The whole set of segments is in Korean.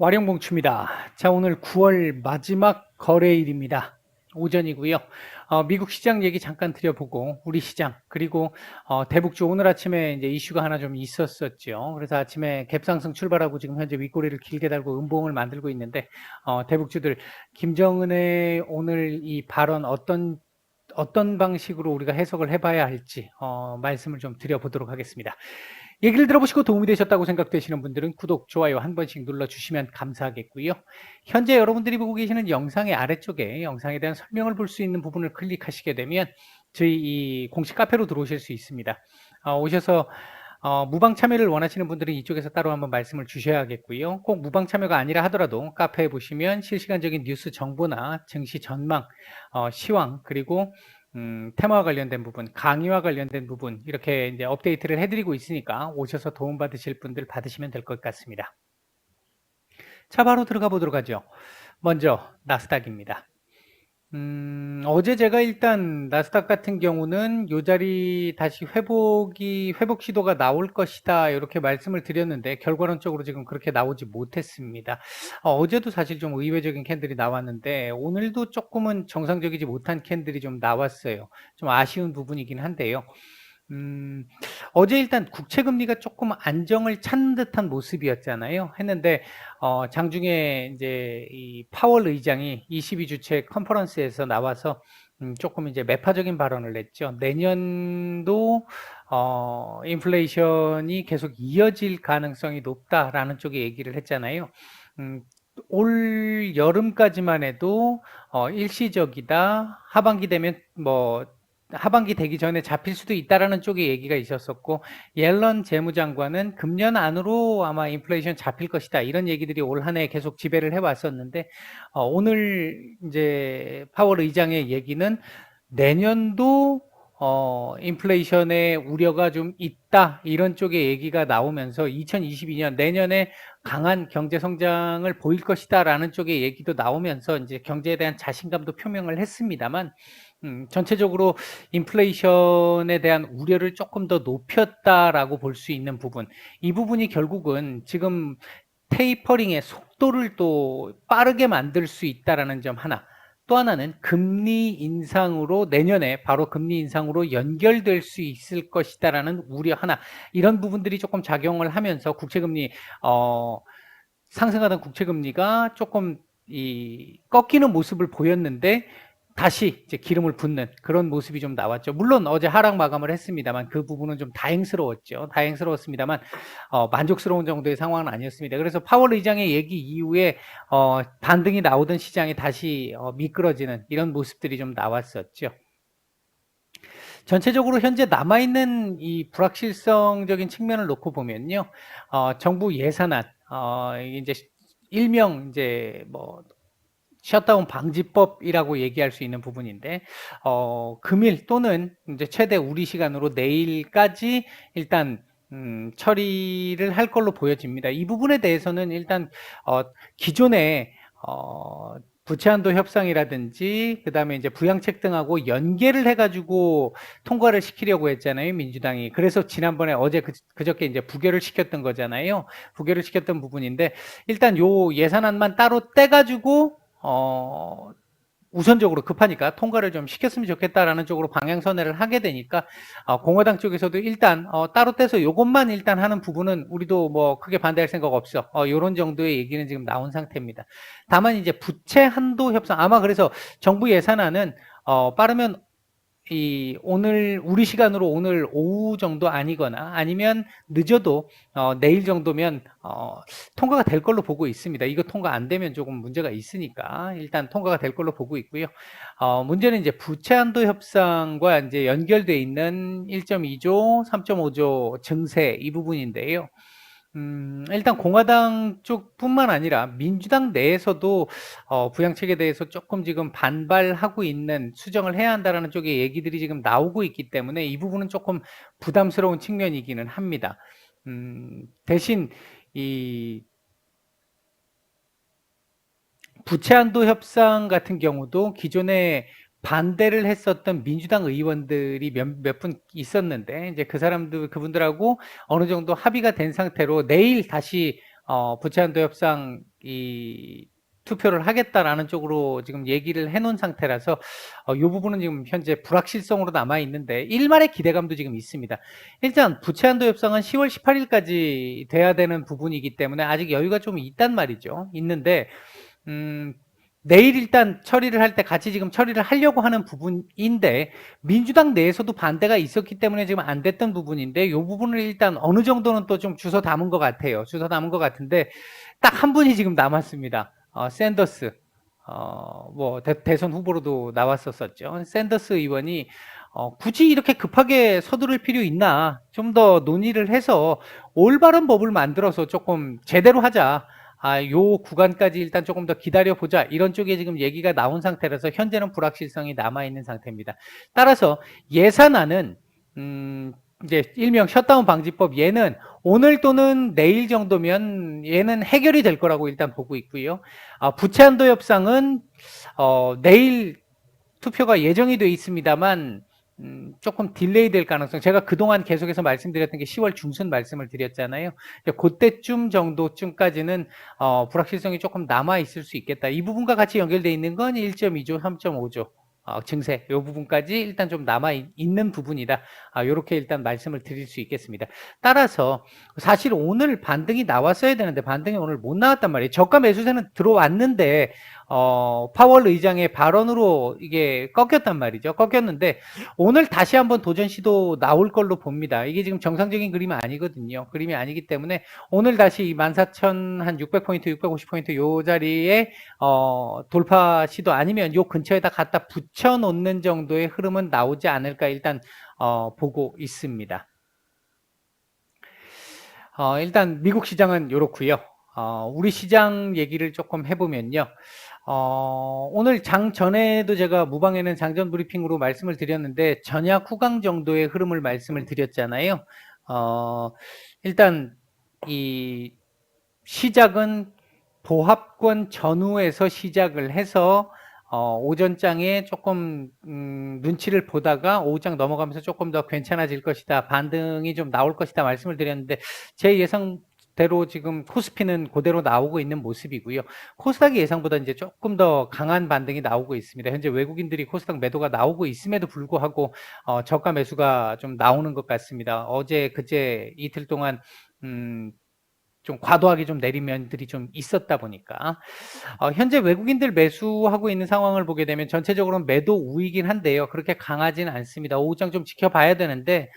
와룡봉추입니다. 자, 오늘 9월 마지막 거래일입니다. 오전이고요. 미국 시장 얘기 잠깐 드려보고 우리 시장 그리고 대북주 오늘 아침에 이제 이슈가 하나 좀 있었었죠. 그래서 아침에 갭상승 출발하고 지금 현재 윗꼬리를 길게 달고 음봉을 만들고 있는데 대북주들 김정은의 오늘 이 발언 어떤 방식으로 우리가 해석을 해봐야 할지 말씀을 좀 드려보도록 하겠습니다. 얘기를 들어보시고 도움이 되셨다고 생각되시는 분들은 구독, 좋아요 한 번씩 눌러주시면 감사하겠고요. 현재 여러분들이 보고 계시는 영상의 아래쪽에 영상에 대한 설명을 볼 수 있는 부분을 클릭하시게 되면 저희 이 공식 카페로 들어오실 수 있습니다. 오셔서 무방 참여를 원하시는 분들은 이쪽에서 따로 한번 말씀을 주셔야겠고요. 꼭 무방 참여가 아니라 하더라도 카페에 보시면 실시간적인 뉴스 정보나 증시 전망, 시황 그리고 테마와 관련된 부분, 강의와 관련된 부분 이렇게 이제 업데이트를 해드리고 있으니까 오셔서 도움받으실 분들 받으시면 될 것 같습니다. 자, 바로 들어가 보도록 하죠. 먼저 나스닥입니다. 어제 제가 일단 나스닥 같은 경우는 요 자리 다시 회복 시도가 나올 것이다 이렇게 말씀을 드렸는데 결과론적으로 지금 그렇게 나오지 못했습니다. 어제도 사실 좀 의외적인 캔들이 나왔는데 오늘도 조금은 정상적이지 못한 캔들이 좀 나왔어요. 좀 아쉬운 부분이긴 한데요. 어제 일단 국채금리가 조금 안정을 찾는 듯한 모습이었잖아요. 했는데 장중에 이제 이 파월 의장이 22주체 컨퍼런스에서 나와서 조금 이제 매파적인 발언을 냈죠. 내년도 인플레이션이 계속 이어질 가능성이 높다라는 쪽에 얘기를 했잖아요. 올 여름까지만 해도 일시적이다. 하반기 되면 뭐 하반기 되기 전에 잡힐 수도 있다라는 쪽에 얘기가 있었었고 옐런 재무장관은 금년 안으로 아마 인플레이션 잡힐 것이다 이런 얘기들이 올 한 해 계속 지배를 해왔었는데 오늘 이제 파월 의장의 얘기는 내년도 인플레이션의 우려가 좀 있다 이런 쪽의 얘기가 나오면서 2022년 내년에 강한 경제 성장을 보일 것이다라는 쪽의 얘기도 나오면서 이제 경제에 대한 자신감도 표명을 했습니다만 전체적으로 인플레이션에 대한 우려를 조금 더 높였다라고 볼 수 있는 부분, 이 부분이 결국은 지금 테이퍼링의 속도를 또 빠르게 만들 수 있다라는 점 하나. 또 하나는 금리 인상으로 내년에 바로 금리 인상으로 연결될 수 있을 것이다라는 우려 하나. 이런 부분들이 조금 작용을 하면서 국채금리 상승하던 국채금리가 조금 꺾이는 모습을 보였는데 다시 이제 기름을 붓는 그런 모습이 좀 나왔죠. 물론 어제 하락 마감을 했습니다만 그 부분은 좀 다행스러웠죠. 다행스러웠습니다만 만족스러운 정도의 상황은 아니었습니다. 그래서 파월 의장의 얘기 이후에 반등이 나오던 시장이 다시 미끄러지는 이런 모습들이 좀 나왔었죠. 전체적으로 현재 남아있는 이 불확실성적인 측면을 놓고 보면요, 정부 예산안, 이제 일명 이제 뭐 셧다운 방지법이라고 얘기할 수 있는 부분인데 금일 또는 이제 최대 우리 시간으로 내일까지 일단 처리를 할 걸로 보여집니다. 이 부분에 대해서는 일단 기존에 부채한도 협상이라든지 그다음에 이제 부양책 등하고 연계를 해가지고 통과를 시키려고 했잖아요, 민주당이. 그래서 지난번에 어제 그저께 이제 부결을 시켰던 거잖아요. 부결을 시켰던 부분인데 일단 요 예산안만 따로 떼가지고 우선적으로 급하니까 통과를 좀 시켰으면 좋겠다라는 쪽으로 방향선회를 하게 되니까 공화당 쪽에서도 일단 따로 떼서 요것만 일단 하는 부분은 우리도 뭐 크게 반대할 생각 없어. 요런 정도의 얘기는 지금 나온 상태입니다. 다만 이제 부채 한도 협상 아마 그래서 정부 예산안은 빠르면 오늘 우리 시간으로 오늘 오후 정도 아니거나 아니면 늦어도 내일 정도면 통과가 될 걸로 보고 있습니다. 이거 통과 안 되면 조금 문제가 있으니까 일단 통과가 될 걸로 보고 있고요. 문제는 이제 부채 한도 협상과 이제 연결돼 있는 1.2조, 3.5조 증세 이 부분인데요. 일단 공화당 쪽뿐만 아니라 민주당 내에서도 부양책에 대해서 조금 지금 반발하고 있는 수정을 해야 한다라는 쪽의 얘기들이 지금 나오고 있기 때문에 이 부분은 조금 부담스러운 측면이기는 합니다. 대신 이 부채 한도 협상 같은 경우도 기존에 반대를 했었던 민주당 의원들이 몇 분 있었는데 이제 그분들하고 어느 정도 합의가 된 상태로 내일 다시 부채 한도 협상 투표를 하겠다라는 쪽으로 지금 얘기를 해놓은 상태라서 이 부분은 지금 현재 불확실성으로 남아 있는데 일말의 기대감도 지금 있습니다. 일단 부채 한도 협상은 10월 18일까지 돼야 되는 부분이기 때문에 아직 여유가 좀 있단 말이죠. 있는데 내일 일단 처리를 할 때 같이 지금 처리를 하려고 하는 부분인데 민주당 내에서도 반대가 있었기 때문에 지금 안 됐던 부분인데 이 부분을 일단 어느 정도는 또 좀 주워 담은 것 같아요. 주워 담은 것 같은데 딱 한 분이 지금 남았습니다. 샌더스. 뭐 대선 후보로도 나왔었죠. 샌더스 의원이 굳이 이렇게 급하게 서두를 필요 있나? 좀 더 논의를 해서 올바른 법을 만들어서 조금 제대로 하자. 요 구간까지 일단 조금 더 기다려보자. 이런 쪽에 지금 얘기가 나온 상태라서 현재는 불확실성이 남아있는 상태입니다. 따라서 예산안은, 이제 일명 셧다운 방지법 얘는 오늘 또는 내일 정도면 얘는 해결이 될 거라고 일단 보고 있고요. 부채 한도 협상은, 내일 투표가 예정이 돼 있습니다만, 조금 딜레이 될 가능성, 제가 그동안 계속해서 말씀드렸던 게 10월 중순 말씀을 드렸잖아요. 그때쯤 정도쯤까지는 불확실성이 조금 남아 있을 수 있겠다. 이 부분과 같이 연결되어 있는 건 1.2조, 3.5조 증세, 이 부분까지 일단 좀 남아 있는 부분이다. 이렇게 일단 말씀을 드릴 수 있겠습니다. 따라서 사실 오늘 반등이 나왔어야 되는데 반등이 오늘 못 나왔단 말이에요. 저가 매수세는 들어왔는데 파월 의장의 발언으로 이게 꺾였단 말이죠. 꺾였는데 오늘 다시 한번 도전 시도 나올 걸로 봅니다. 이게 지금 정상적인 그림은 아니거든요. 그림이 아니기 때문에 오늘 다시 14,600포인트, 650포인트 요 자리에 돌파 시도 아니면 요 근처에다 갖다 붙여 놓는 정도의 흐름은 나오지 않을까 일단 보고 있습니다. 일단 미국 시장은 이렇고요. 우리 시장 얘기를 조금 해보면요. 오늘 장 전에도 제가 무방에는 장전 브리핑으로 말씀을 드렸는데 전약 후강 정도의 흐름을 말씀을 드렸잖아요. 일단 이 시작은 보합권 전후에서 시작을 해서 오전장에 조금 눈치를 보다가 오후장 넘어가면서 조금 더 괜찮아질 것이다, 반등이 좀 나올 것이다 말씀을 드렸는데 제 예상대로 지금 코스피는 그대로 나오고 있는 모습이고요. 코스닥이 예상보다 이제 조금 더 강한 반등이 나오고 있습니다. 현재 외국인들이 코스닥 매도가 나오고 있음에도 불구하고 저가 매수가 좀 나오는 것 같습니다. 어제 그제 이틀 동안 좀 과도하게 좀 내린 면들이 좀 있었다 보니까 현재 외국인들 매수하고 있는 상황을 보게 되면 전체적으로는 매도 우이긴 한데요. 그렇게 강하지는 않습니다. 오후장 좀 지켜봐야 되는데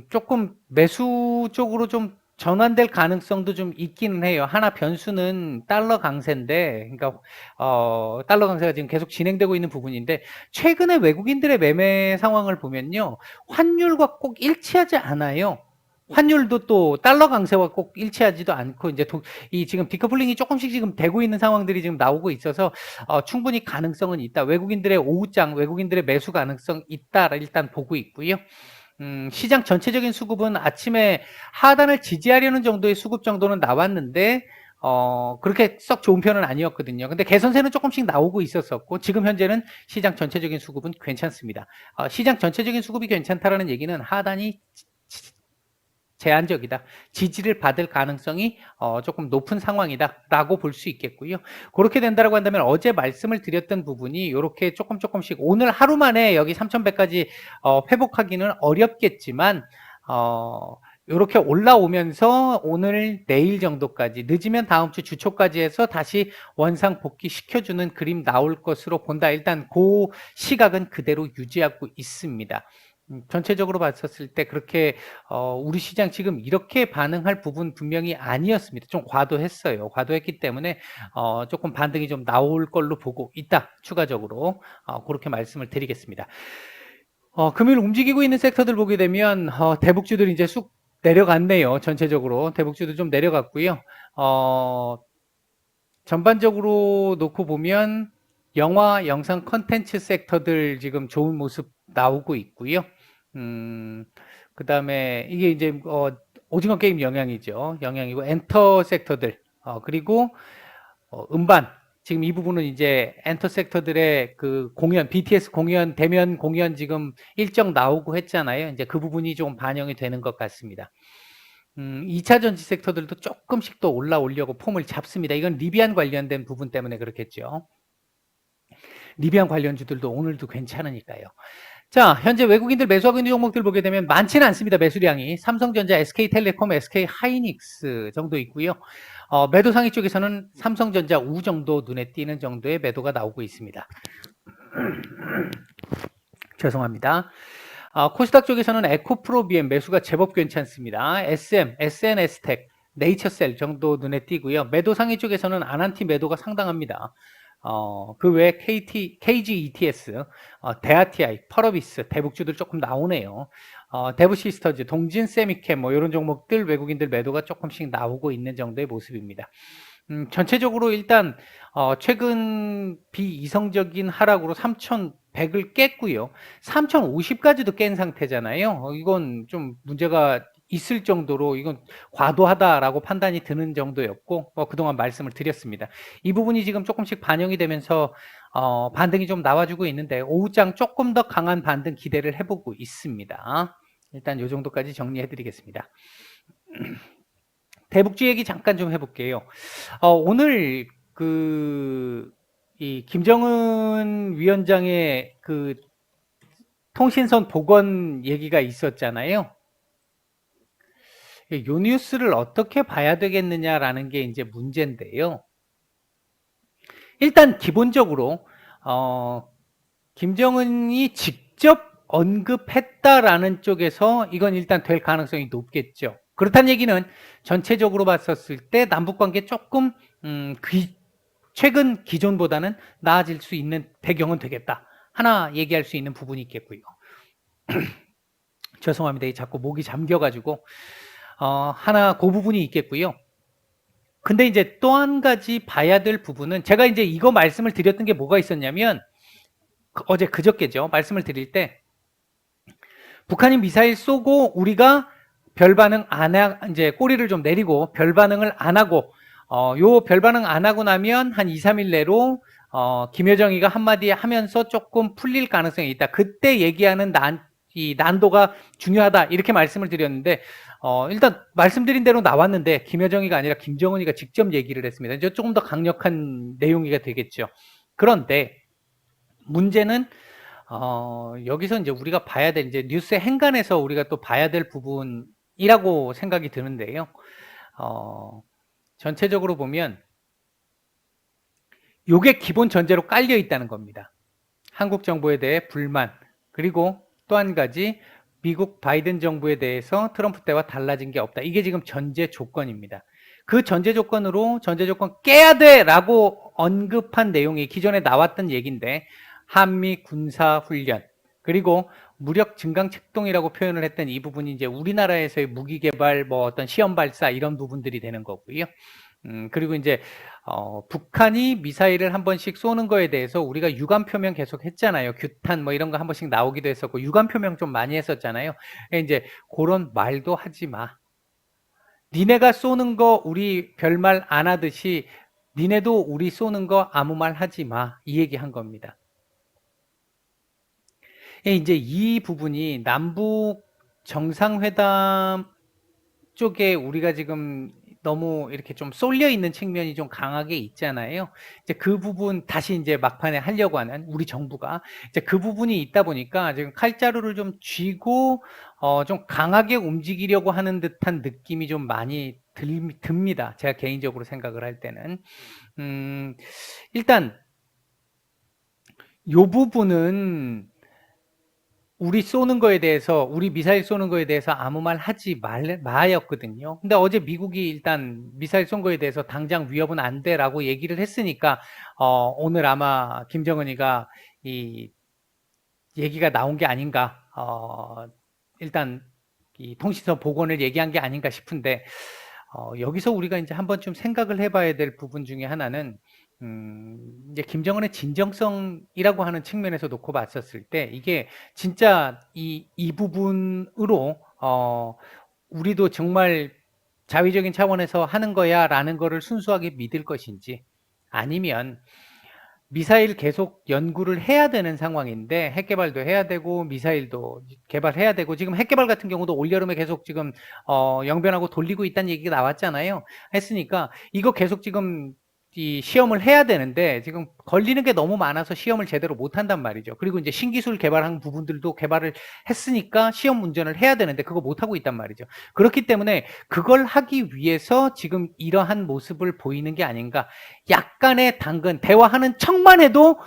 조금 매수 쪽으로 좀 전환될 가능성도 좀 있기는 해요. 하나 변수는 달러 강세인데, 그러니까 달러 강세가 지금 계속 진행되고 있는 부분인데 최근에 외국인들의 매매 상황을 보면요, 환율과 꼭 일치하지 않아요. 환율도 또 달러 강세와 꼭 일치하지도 않고 이제 이 지금 디커플링이 조금씩 지금 되고 있는 상황들이 지금 나오고 있어서 충분히 가능성은 있다. 외국인들의 오후장, 외국인들의 매수 가능성 있다 일단 보고 있고요. 시장 전체적인 수급은 아침에 하단을 지지하려는 정도의 수급 정도는 나왔는데 그렇게 썩 좋은 편은 아니었거든요. 근데 개선세는 조금씩 나오고 있었었고 지금 현재는 시장 전체적인 수급은 괜찮습니다. 시장 전체적인 수급이 괜찮다라는 얘기는 하단이 제한적이다. 지지를 받을 가능성이 조금 높은 상황이다 라고 볼 수 있겠고요. 그렇게 된다고 한다면 어제 말씀을 드렸던 부분이 이렇게 조금씩 오늘 하루 만에 여기 3,100까지 회복하기는 어렵겠지만 이렇게 올라오면서 오늘 내일 정도까지 늦으면 다음 주 주초까지 해서 다시 원상 복귀 시켜주는 그림 나올 것으로 본다. 일단 그 시각은 그대로 유지하고 있습니다. 전체적으로 봤었을 때 그렇게 우리 시장 지금 이렇게 반응할 부분 분명히 아니었습니다. 좀 과도했어요. 과도했기 때문에 조금 반등이 좀 나올 걸로 보고 있다. 추가적으로 그렇게 말씀을 드리겠습니다. 금요일 움직이고 있는 섹터들 보게 되면 대북주들 이제 쑥 내려갔네요. 전체적으로 대북주도 좀 내려갔고요. 전반적으로 놓고 보면 영화, 영상 컨텐츠 섹터들 지금 좋은 모습 나오고 있고요. 그 다음에 이게 이제 오징어 게임 영향이고 엔터 섹터들 그리고 음반, 지금 이 부분은 이제 엔터 섹터들의 그 공연, BTS 공연, 대면 공연 지금 일정 나오고 했잖아요. 이제 그 부분이 좀 반영이 되는 것 같습니다. 2차 전지 섹터들도 조금씩 또 올라오려고 폼을 잡습니다. 이건 리비안 관련된 부분 때문에 그렇겠죠. 리비안 관련주들도 오늘도 괜찮으니까요. 자, 현재 외국인들 매수하고 있는 종목들 보게 되면 많지는 않습니다. 매수량이. 삼성전자, SK텔레콤, SK하이닉스 정도 있고요. 매도 상위 쪽에서는 삼성전자 우 정도 눈에 띄는 정도의 매도가 나오고 있습니다. 죄송합니다. 코스닥 쪽에서는 에코프로비엠 매수가 제법 괜찮습니다. SNS텍, 네이처셀 정도 눈에 띄고요. 매도 상위 쪽에서는 아난티 매도가 상당합니다. 그 외에 KG ETS, 데아티아이, 펄어비스, 대북주들 조금 나오네요. 데브시스터즈, 동진 세미캠 뭐 이런 종목들 외국인들 매도가 조금씩 나오고 있는 정도의 모습입니다. 전체적으로 일단 최근 비이성적인 하락으로 3,100을 깼고요. 3,050까지도 깬 상태잖아요. 이건 좀 문제가 있을 정도로 이건 과도하다라고 판단이 드는 정도였고 그동안 말씀을 드렸습니다. 이 부분이 지금 조금씩 반영이 되면서 반등이 좀 나와주고 있는데 오후장 조금 더 강한 반등 기대를 해보고 있습니다. 일단 이 정도까지 정리해 드리겠습니다. 대북주 얘기 잠깐 좀 해볼게요. 오늘 이 김정은 위원장의 그 통신선 복원 얘기가 있었잖아요. 이 뉴스를 어떻게 봐야 되겠느냐라는 게 이제 문제인데요. 일단 기본적으로 김정은이 직접 언급했다라는 쪽에서 이건 일단 될 가능성이 높겠죠. 그렇다는 얘기는 전체적으로 봤었을 때 남북관계 조금 최근 기존보다는 나아질 수 있는 배경은 되겠다. 하나 얘기할 수 있는 부분이 있겠고요. 죄송합니다. 자꾸 목이 잠겨가지고 하나 그 부분이 있겠고요. 근데 이제 또 한 가지 봐야 될 부분은 제가 이제 이거 말씀을 드렸던 게 뭐가 있었냐면 어제 그저께죠. 말씀을 드릴 때 북한이 미사일 쏘고 우리가 별 반응 이제 꼬리를 좀 내리고 별 반응을 안 하고 요 별 반응 안 하고 나면 한 2, 3일 내로 김여정이가 한마디 하면서 조금 풀릴 가능성이 있다. 그때 얘기하는 이 난도가 중요하다. 이렇게 말씀을 드렸는데 일단 말씀드린 대로 나왔는데 김여정이가 아니라 김정은이가 직접 얘기를 했습니다. 이제 조금 더 강력한 내용이 되겠죠. 그런데 문제는 여기서 이제 우리가 봐야 될 이제 뉴스의 행간에서 우리가 또 봐야 될 부분이라고 생각이 드는데요. 전체적으로 보면 요게 기본 전제로 깔려 있다는 겁니다. 한국 정부에 대해 불만, 그리고 또 한 가지 미국 바이든 정부에 대해서 트럼프 때와 달라진 게 없다. 이게 지금 전제 조건입니다. 그 전제 조건으로 전제 조건 깨야 돼라고 언급한 내용이 기존에 나왔던 얘기인데 한미 군사 훈련 그리고 무력 증강 책동이라고 표현을 했던 이 부분이 이제 우리나라에서의 무기 개발 뭐 어떤 시험 발사 이런 부분들이 되는 거고요. 그리고 이제 북한이 미사일을 한 번씩 쏘는 거에 대해서 우리가 유감 표명 계속 했잖아요. 규탄 뭐 이런 거 한 번씩 나오기도 했었고 유감 표명 좀 많이 했었잖아요. 이제 그런 말도 하지 마. 니네가 쏘는 거 우리 별말 안 하듯이 니네도 우리 쏘는 거 아무 말 하지 마. 이 얘기 한 겁니다. 이제 이 부분이 남북 정상회담 쪽에 우리가 지금 너무 이렇게 좀 쏠려 있는 측면이 좀 강하게 있잖아요. 이제 그 부분 다시 이제 막판에 하려고 하는 우리 정부가 이제 그 부분이 있다 보니까 지금 칼자루를 좀 쥐고 좀 강하게 움직이려고 하는 듯한 느낌이 좀 많이 듭니다. 제가 개인적으로 생각을 할 때는 일단 요 부분은 우리 쏘는 거에 대해서 우리 미사일 쏘는 거에 대해서 아무 말 하지 마였거든요. 근데 어제 미국이 일단 미사일 쏜 거에 대해서 당장 위협은 안 돼라고 얘기를 했으니까 오늘 아마 김정은이가 이 얘기가 나온 게 아닌가 일단 이 통신선 복원을 얘기한 게 아닌가 싶은데 여기서 우리가 이제 한번 좀 생각을 해봐야 될 부분 중에 하나는 이제 김정은의 진정성이라고 하는 측면에서 놓고 봤었을 때 이게 진짜 이 부분으로 우리도 정말 자위적인 차원에서 하는 거야 라는 거를 순수하게 믿을 것인지 아니면 미사일 계속 연구를 해야 되는 상황인데 핵 개발도 해야 되고 미사일도 개발해야 되고 지금 핵 개발 같은 경우도 올여름에 계속 지금 영변하고 돌리고 있다는 얘기가 나왔잖아요. 했으니까 이거 계속 지금 이 시험을 해야 되는데 지금 걸리는 게 너무 많아서 시험을 제대로 못 한단 말이죠. 그리고 이제 신기술 개발한 부분들도 개발을 했으니까 시험 운전을 해야 되는데 그거 못 하고 있단 말이죠. 그렇기 때문에 그걸 하기 위해서 지금 이러한 모습을 보이는 게 아닌가. 약간의 당근, 대화하는 척만 해도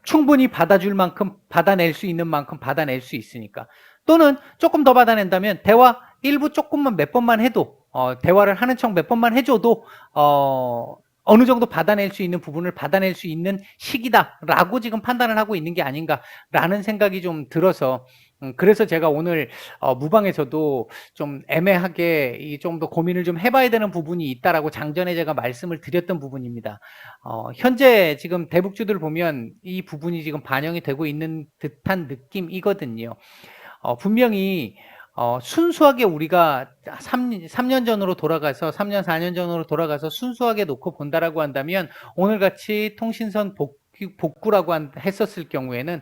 충분히 받아줄 만큼 받아낼 수 있는 만큼 받아낼 수 있으니까. 또는 조금 더 받아낸다면 대화 일부 조금만 몇 번만 해도 대화를 하는 척 몇 번만 해줘도 어느 정도 받아낼 수 있는 부분을 받아낼 수 있는 시기다라고 지금 판단을 하고 있는 게 아닌가라는 생각이 좀 들어서 그래서 제가 오늘 무방에서도 좀 애매하게 좀 더 고민을 좀 해봐야 되는 부분이 있다라고 장전에 제가 말씀을 드렸던 부분입니다. 현재 지금 대북주들 보면 이 부분이 지금 반영이 되고 있는 듯한 느낌이거든요. 분명히 순수하게 우리가 3년 전으로 돌아가서 3년 4년 전으로 돌아가서 순수하게 놓고 본다라고 한다면 오늘같이 통신선 복구라고 했었을 경우에는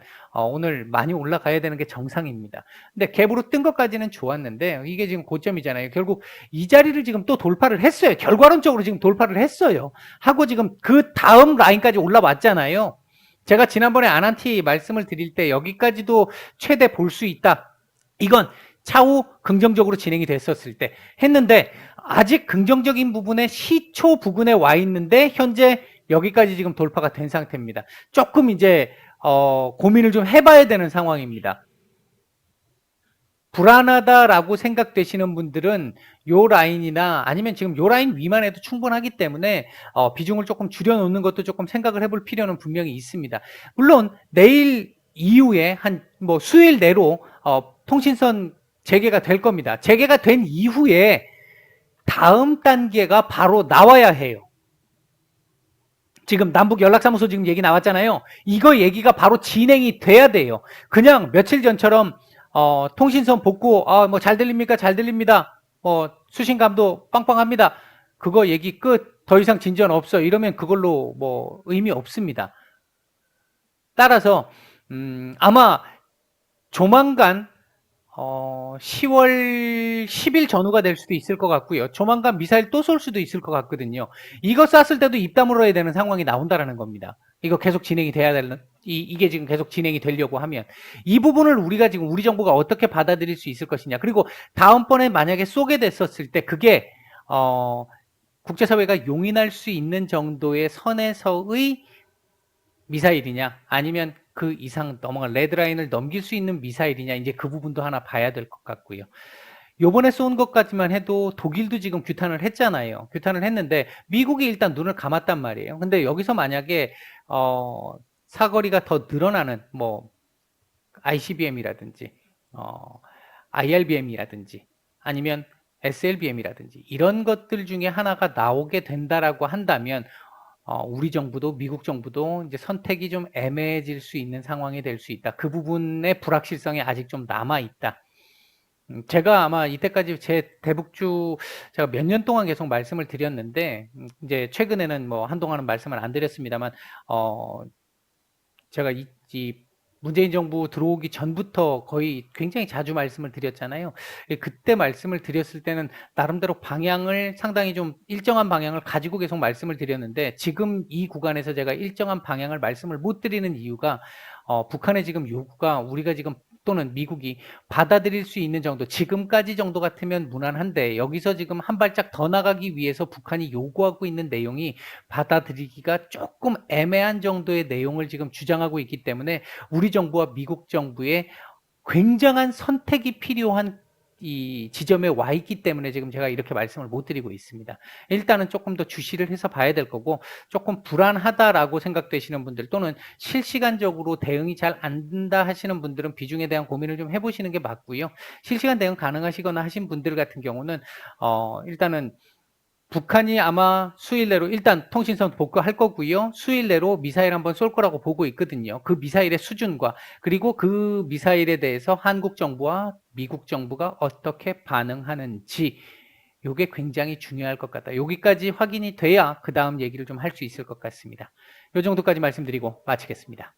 오늘 많이 올라가야 되는 게 정상입니다. 근데 갭으로 뜬 것까지는 좋았는데 이게 지금 고점이잖아요. 결국 이 자리를 지금 또 돌파를 했어요. 결과론적으로 지금 돌파를 했어요. 하고 지금 그 다음 라인까지 올라왔잖아요. 제가 지난번에 아난티 말씀을 드릴 때 여기까지도 최대 볼 수 있다. 이건 차후 긍정적으로 진행이 됐었을 때 했는데 아직 긍정적인 부분에 시초 부근에 와 있는데 현재 여기까지 지금 돌파가 된 상태입니다. 조금 이제 고민을 좀 해봐야 되는 상황입니다. 불안하다라고 생각되시는 분들은 요 라인이나 아니면 지금 요 라인 위만해도 충분하기 때문에 비중을 조금 줄여놓는 것도 조금 생각을 해볼 필요는 분명히 있습니다. 물론 내일 이후에 한 뭐 수일 내로 통신선 재개가 될 겁니다. 재개가 된 이후에 다음 단계가 바로 나와야 해요. 지금 남북 연락사무소 지금 얘기 나왔잖아요. 이거 얘기가 바로 진행이 돼야 돼요. 그냥 며칠 전처럼 통신선 복구 뭐 잘 들립니까? 잘 들립니다. 수신감도 빵빵합니다. 그거 얘기 끝. 더 이상 진전 없어. 이러면 그걸로 뭐 의미 없습니다. 따라서 아마 조만간 10월 10일 전후가 될 수도 있을 것 같고요. 조만간 미사일 또 쏠 수도 있을 것 같거든요. 이거 쐈을 때도 입 다물어야 되는 상황이 나온다라는 겁니다. 이거 계속 진행이 돼야 되는, 이게 지금 계속 진행이 되려고 하면. 이 부분을 우리가 지금 우리 정부가 어떻게 받아들일 수 있을 것이냐. 그리고 다음번에 만약에 쏘게 됐었을 때 그게, 국제사회가 용인할 수 있는 정도의 선에서의 미사일이냐, 아니면 그 이상 넘어간 레드라인을 넘길 수 있는 미사일이냐, 이제 그 부분도 하나 봐야 될 것 같고요. 요번에 쏜 것까지만 해도 독일도 지금 규탄을 했잖아요. 규탄을 했는데 미국이 일단 눈을 감았단 말이에요. 근데 여기서 만약에 사거리가 더 늘어나는 뭐 ICBM이라든지 IRBM이라든지 아니면 SLBM이라든지 이런 것들 중에 하나가 나오게 된다라고 한다면 우리 정부도 미국 정부도 이제 선택이 좀 애매해질 수 있는 상황이 될 수 있다. 그 부분의 불확실성이 아직 좀 남아 있다. 제가 아마 이때까지 제 대북주 제가 몇 년 동안 계속 말씀을 드렸는데 이제 최근에는 뭐 한동안은 말씀을 안 드렸습니다만 제가 이 문재인 정부 들어오기 전부터 거의 굉장히 자주 말씀을 드렸잖아요. 그때 말씀을 드렸을 때는 나름대로 방향을 상당히 좀 일정한 방향을 가지고 계속 말씀을 드렸는데 지금 이 구간에서 제가 일정한 방향을 말씀을 못 드리는 이유가 북한의 지금 요구가 우리가 지금 또는 미국이 받아들일 수 있는 정도, 지금까지 정도 같으면 무난한데 여기서 지금 한 발짝 더 나가기 위해서 북한이 요구하고 있는 내용이 받아들이기가 조금 애매한 정도의 내용을 지금 주장하고 있기 때문에 우리 정부와 미국 정부의 굉장한 선택이 필요한 이 지점에 와 있기 때문에 지금 제가 이렇게 말씀을 못 드리고 있습니다. 일단은 조금 더 주시를 해서 봐야 될 거고 조금 불안하다라고 생각되시는 분들 또는 실시간적으로 대응이 잘 안 된다 하시는 분들은 비중에 대한 고민을 좀 해보시는 게 맞고요. 실시간 대응 가능하시거나 하신 분들 같은 경우는 일단은 북한이 아마 수일 내로 일단 통신선 복구할 거고요. 수일 내로 미사일 한번 쏠 거라고 보고 있거든요. 그 미사일의 수준과 그리고 그 미사일에 대해서 한국 정부와 미국 정부가 어떻게 반응하는지 요게 굉장히 중요할 것 같다. 여기까지 확인이 돼야 그 다음 얘기를 좀 할 수 있을 것 같습니다. 요 정도까지 말씀드리고 마치겠습니다.